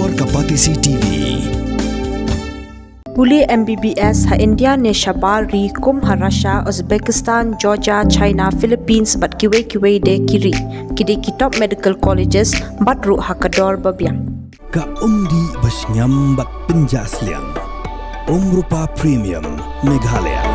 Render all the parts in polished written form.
Luar Kapatisi TV. Puli MBBS ha India ne Shabal ri kum ha Russia, Uzbekistan, Georgia, China, Philippines bat kiwe de kiri. Kidi kitop medical colleges bat ru ha kador babiang. Ka umdi basnyam bat penjasliang. Rupa Premium Meghalaya.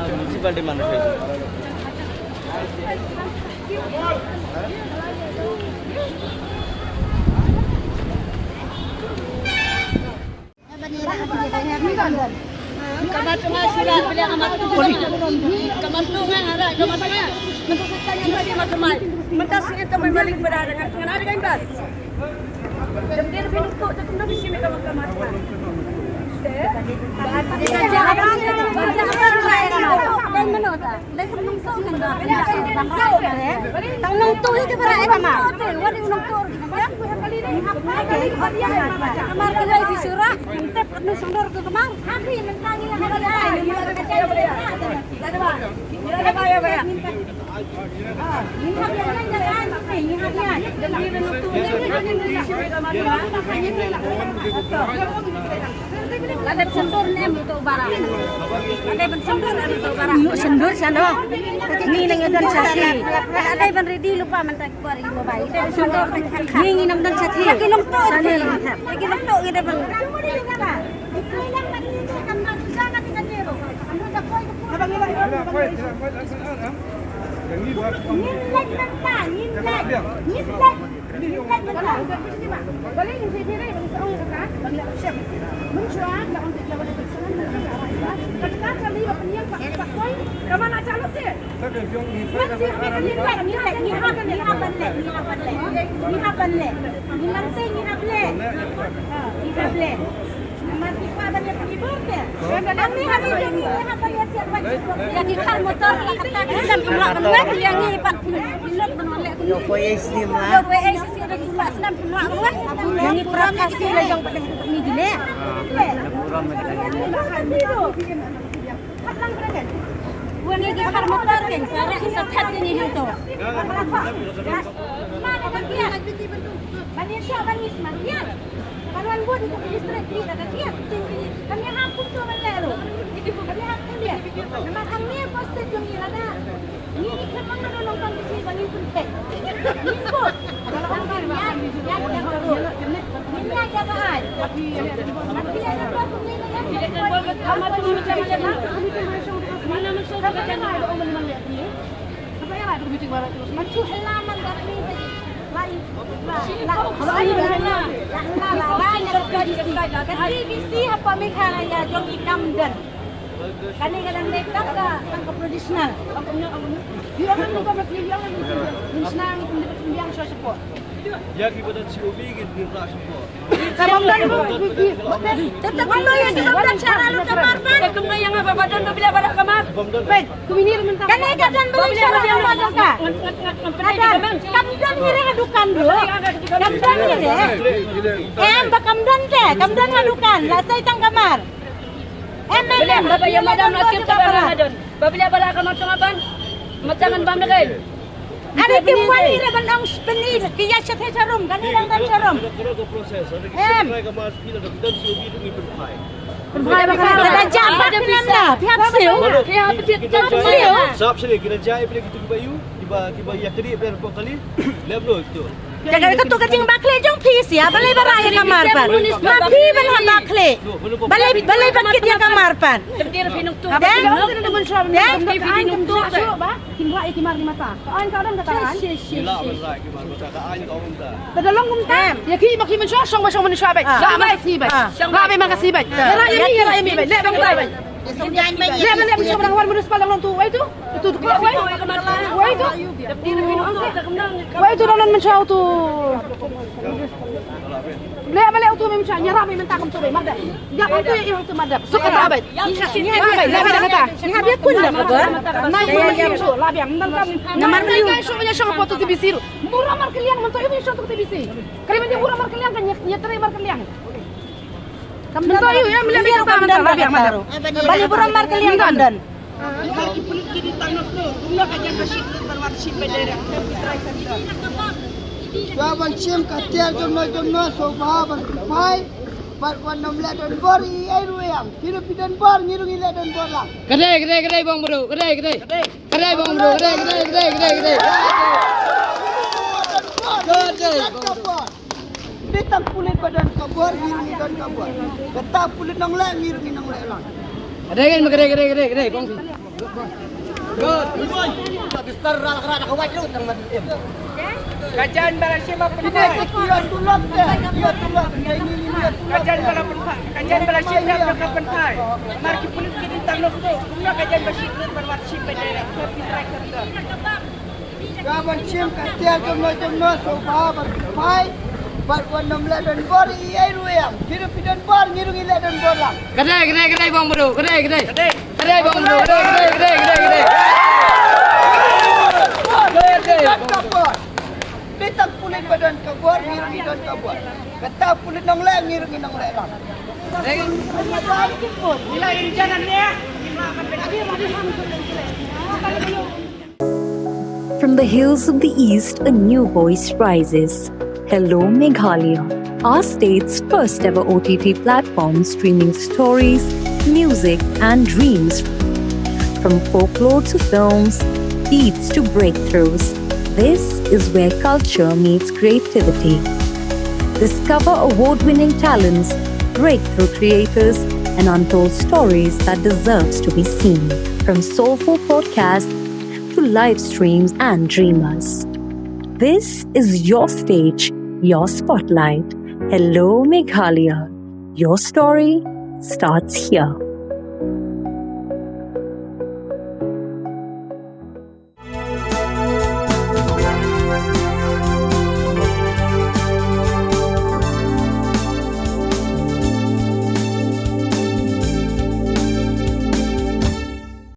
Municipal demand ada sendur nem untuk barang. Ada sendur untuk barang. Sendur sana. Ni nang dan sati. Ada ban ready lupa mentak kuar ibu bayi. Ada sendur. Ni nang dan sati. Lagi long to. Lagi long to kita bang. Karuan buat untuk listrik di dekat dia. Kami hapus tu melalu. Kami hapus dia. Nama kami posted yang ini ada. Ini kemana nak nonton di sini bagi penting. Ini pun. Kalau orang yang baru. Ini aja bahan. Tapi ada apa ni? Kamu tu macam mana masuk ke sana? Ada orang mana lihat ni? Apa yang ada meeting barat terus? Macam halaman dari BBC apa Meghalaya jogi Camden. Kani kadang mereka ke tradisional. Dia kan lupa berkeliling yang senang yang so support. Ya kita COB gitu tak support. Kamdan tetap kalau yang kamdan cara lu kamar kan? Kemana yang apa badan tu bila pada kamar? Baik, kuminir mentah. Kani kadang beli cara kamdan ka? Kamdan ni hadukan dulu. Kamdan ni kamdan ke? Kamdan hadukan. Lasai tang kamar. Belum, bapa yang madam nak kita Ramadan. Babila pada kamar pengapan? Macangan bam lagi. Ada timbuan ni reban ang penil. Kaya siya tayo charom. Kanilang tayo charom. Ada proses. Ada kita kamar kita dah dan COB itu ni berfai. Ada jam ada bisa. Pihak siu. Pihak jam siu. Sab sini kita jai bila kita bayu tiba ya kedi bila berapa kali. Level itu. Jaga itu kacing bakle jong pis ya. Balai baraya kamar pan. Mapi ban bakle. Balai bakit ya kamar pan. Terdiri pinung tu. Dan pinung tu. Timbuan ikimar di mata. Kawan kawan katakan. Ila berai kita mata ain kau minta. Tadalong kumta. Ya ki maki men sho song ba song men sho bai. La ma si bai. La bai ma ka si bai. Ra ya mi bai. Le bang bai. Le ma le sho bang war municipal lang tu. Wai tu. Tu tu wai. Wai tu. Terdiri pinung tu. Wai tu ron men sho tu. Le ma le tu men sho nya ra bai men ta kam tu bai madap. Ya ko tu ya tu madap. Su ka ta bai. Ni ha bai. Le bai da kata. Ni ha dia kun da ba. Na yo ma sho la bai ang kam. Namar ni ka sho nya sho po tu TBC. Murah mar kalian men tu ibu sho tu TBC. Kali men murah mar kalian kan nya trai mar kalian. Bentar yuk ya, melihat kita bentar lah biar madam. Bali burang mar kalian kandan. Jawaban sim katil jono soba berpai wan nomla dan bor I ruang hidup dan bor ngirungi le dan bor lang Kedai bang bro, kedai bang bro, kedai. Ditang pulit badan kabur ngirungi dan kabur kata pulit nong le ngirungi nong le lang Kedai bang. Kajian berasnya apa? kian tulak ke kian tulak ini Kajian berapa? Kajian berasnya berapa pentai? Mari pulit kita tanggap tu. Punya kajian bersih berwarship berdera. Jawaban sim katil jono soba berpai wan nomla dan bor I ruang hidup dan bor ngirungi le dan bor lang Kedai bang bro, kedai bang bro, kedai. Ditang pulit badan kabur ngirungi dan kabur kata pulit nong le ngirungi nong le lang From the hills of the east, a new voice rises. Hello Meghalaya, our state's first ever OTT platform streaming stories, music, and dreams. From folklore to films, beats to breakthroughs, this is where culture meets creativity. Discover award-winning talents, breakthrough creators, and untold stories that deserves to be seen. From soulful podcasts to live streams and dreamers. This is your stage, your spotlight. Hello Meghalaya. Your story starts here.